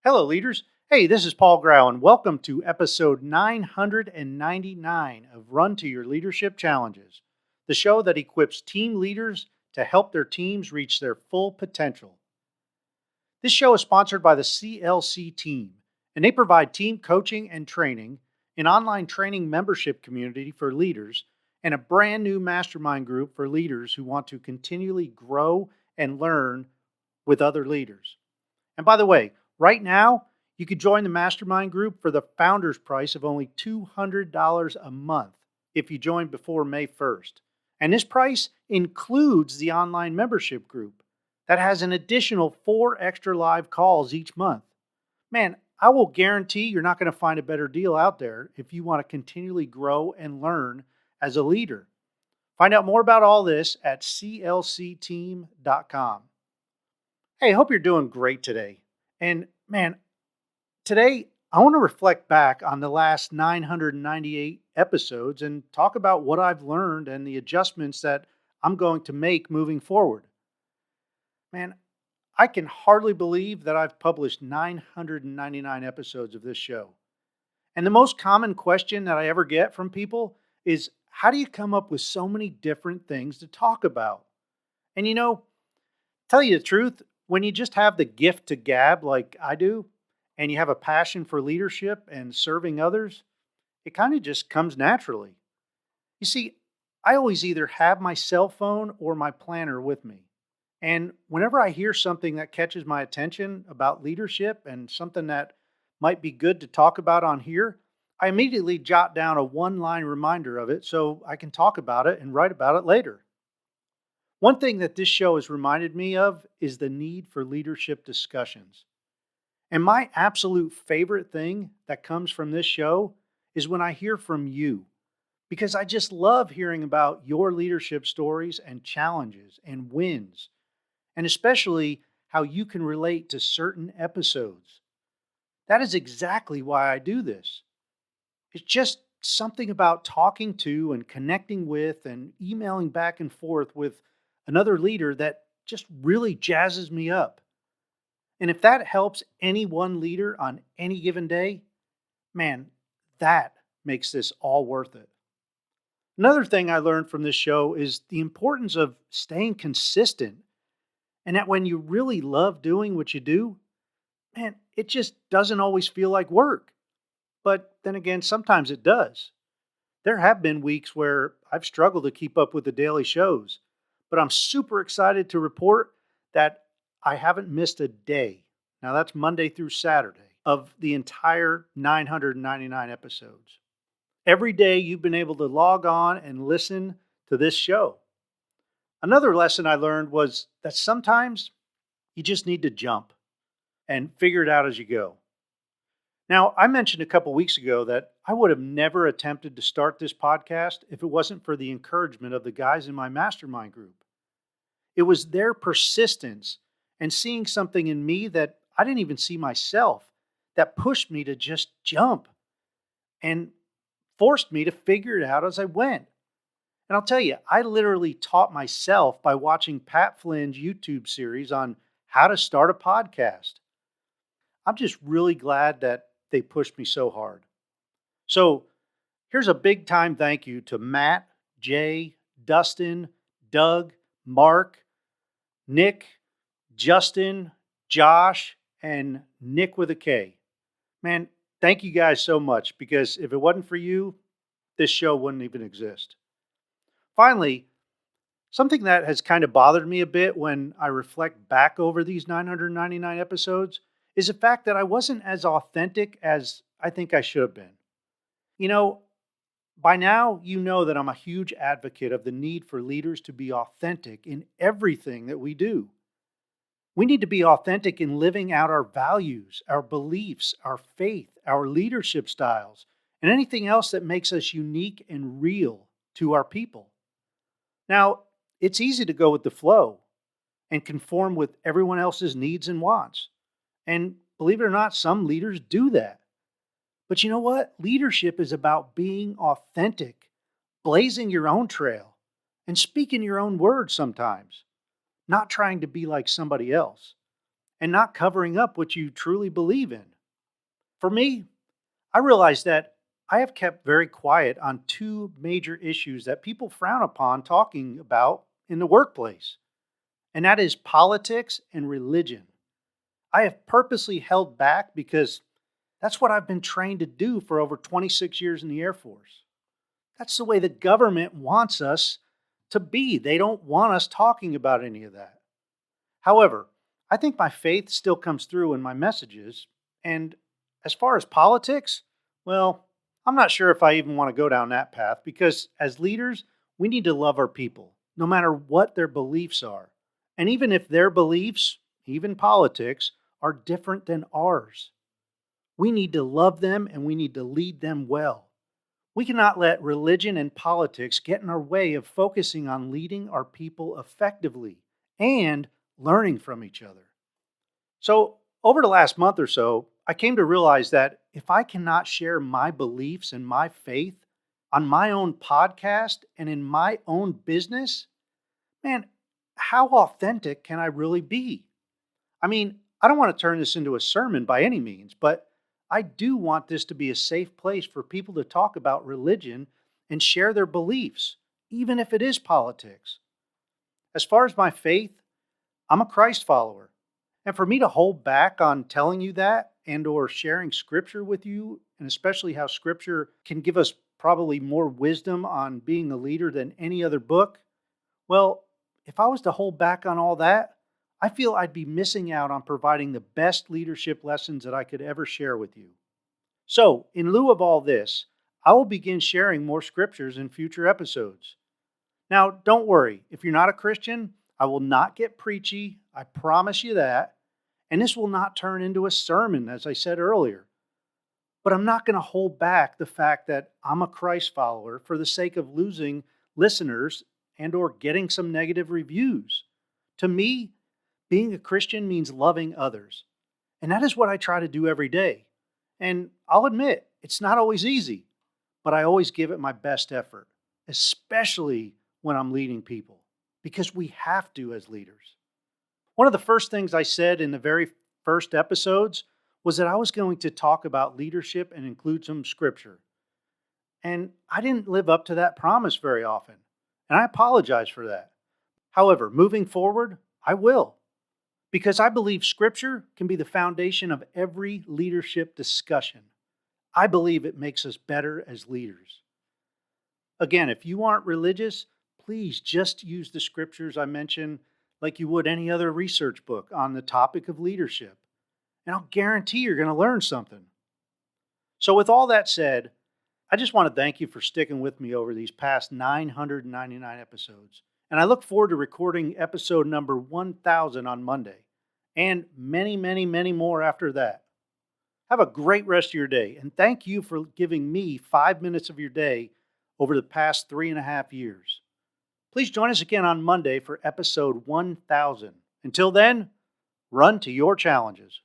Hello, leaders. Hey, this is Paul Grau, and welcome to episode 999 of Run to Your Leadership Challenges, the show that equips team leaders to help their teams reach their full potential. This show is sponsored by the CLC team, and they provide team coaching and training, an online training membership community for leaders, and a brand new mastermind group for leaders who want to continually grow and learn with other leaders. And by the way, right now, you could join the mastermind group for the founder's price of only $200 a month if you join before May 1st. And this price includes the online membership group that has an additional 4 extra live calls each month. Man, I will guarantee you're not going to find a better deal out there if you want to continually grow and learn as a leader. Find out more about all this at clcteam.com. Hey, I hope you're doing great today. And man, today I want to reflect back on the last 998 episodes and talk about what I've learned and the adjustments that I'm going to make moving forward. Man, I can hardly believe that I've published 999 episodes of this show. And the most common question that I ever get from people is, how do you come up with so many different things to talk about? And tell you the truth, when you just have the gift to gab like I do, and you have a passion for leadership and serving others, it kind of just comes naturally. You see, I always either have my cell phone or my planner with me. And whenever I hear something that catches my attention about leadership and something that might be good to talk about on here, I immediately jot down a one-line reminder of it so I can talk about it and write about it later. One thing that this show has reminded me of is the need for leadership discussions. And my absolute favorite thing that comes from this show is when I hear from you, because I just love hearing about your leadership stories and challenges and wins, and especially how you can relate to certain episodes. That is exactly why I do this. It's just something about talking to and connecting with and emailing back and forth with another leader that just really jazzes me up. And if that helps any one leader on any given day, man, that makes this all worth it. Another thing I learned from this show is the importance of staying consistent, and that when you really love doing what you do, man, it just doesn't always feel like work. But then again, sometimes it does. There have been weeks where I've struggled to keep up with the daily shows, but I'm super excited to report that I haven't missed a day. Now that's Monday through Saturday of the entire 999 episodes. Every day you've been able to log on and listen to this show. Another lesson I learned was that sometimes you just need to jump and figure it out as you go. Now, I mentioned a couple weeks ago that I would have never attempted to start this podcast if it wasn't for the encouragement of the guys in my mastermind group. It was their persistence and seeing something in me that I didn't even see myself that pushed me to just jump and forced me to figure it out as I went. And I'll tell you, I literally taught myself by watching Pat Flynn's YouTube series on how to start a podcast. I'm just really glad that they pushed me so hard. So here's a big time thank you to Matt, Jay, Dustin, Doug, Mark, Nick, Justin, Josh, and Nick with a K. Man, thank you guys so much, because if it wasn't for you, this show wouldn't even exist. Finally, something that has kind of bothered me a bit when I reflect back over these 999 episodes is the fact that I wasn't as authentic as I think I should have been. By now, you know that I'm a huge advocate of the need for leaders to be authentic in everything that we do. We need to be authentic in living out our values, our beliefs, our faith, our leadership styles, and anything else that makes us unique and real to our people. Now, it's easy to go with the flow and conform with everyone else's needs and wants. And believe it or not, some leaders do that. But you know what? Leadership is about being authentic, blazing your own trail, and speaking your own words sometimes, not trying to be like somebody else. and not covering up what you truly believe in. For me, I realized that I have kept very quiet on two major issues that people frown upon talking about in the workplace, and that is politics and religion. I have purposely held back because that's what I've been trained to do for over 26 years in the Air Force. That's the way the government wants us to be. They don't want us talking about any of that. However, I think my faith still comes through in my messages. And as far as politics, well, I'm not sure if I even want to go down that path because as leaders, we need to love our people, no matter what their beliefs are. And even if their beliefs, even politics, are different than ours, we need to love them and we need to lead them well. We cannot let religion and politics get in our way of focusing on leading our people effectively and learning from each other. So, over the last month or so, I came to realize that if I cannot share my beliefs and my faith on my own podcast and in my own business, man, how authentic can I really be? I mean, I don't want to turn this into a sermon by any means, but I do want this to be a safe place for people to talk about religion and share their beliefs, even if it is politics. As far as my faith, I'm a Christ follower. And for me to hold back on telling you that and or sharing scripture with you, and especially how scripture can give us probably more wisdom on being a leader than any other book, well, if I was to hold back on all that, I feel I'd be missing out on providing the best leadership lessons that I could ever share with you. So, in lieu of all this, I will begin sharing more scriptures in future episodes. Now, don't worry, if you're not a Christian, I will not get preachy, I promise you that. And this will not turn into a sermon, as I said earlier. But I'm not going to hold back the fact that I'm a Christ follower for the sake of losing listeners and or getting some negative reviews. To me, being a Christian means loving others. And that is what I try to do every day. And I'll admit, it's not always easy, but I always give it my best effort, especially when I'm leading people, because we have to as leaders. One of the first things I said in the very first episodes was that I was going to talk about leadership and include some scripture. And I didn't live up to that promise very often, and I apologize for that. However, moving forward, I will, because I believe scripture can be the foundation of every leadership discussion. I believe it makes us better as leaders. Again, if you aren't religious, please just use the scriptures I mentioned like you would any other research book on the topic of leadership. And I'll guarantee you're going to learn something. So, with all that said, I just want to thank you for sticking with me over these past 999 episodes. And I look forward to recording episode number 1000 on Monday and many, many, many more after that. Have a great rest of your day. And thank you for giving me 5 minutes of your day over the past 3.5 years. Please join us again on Monday for episode 1000. Until then, run to your challenges.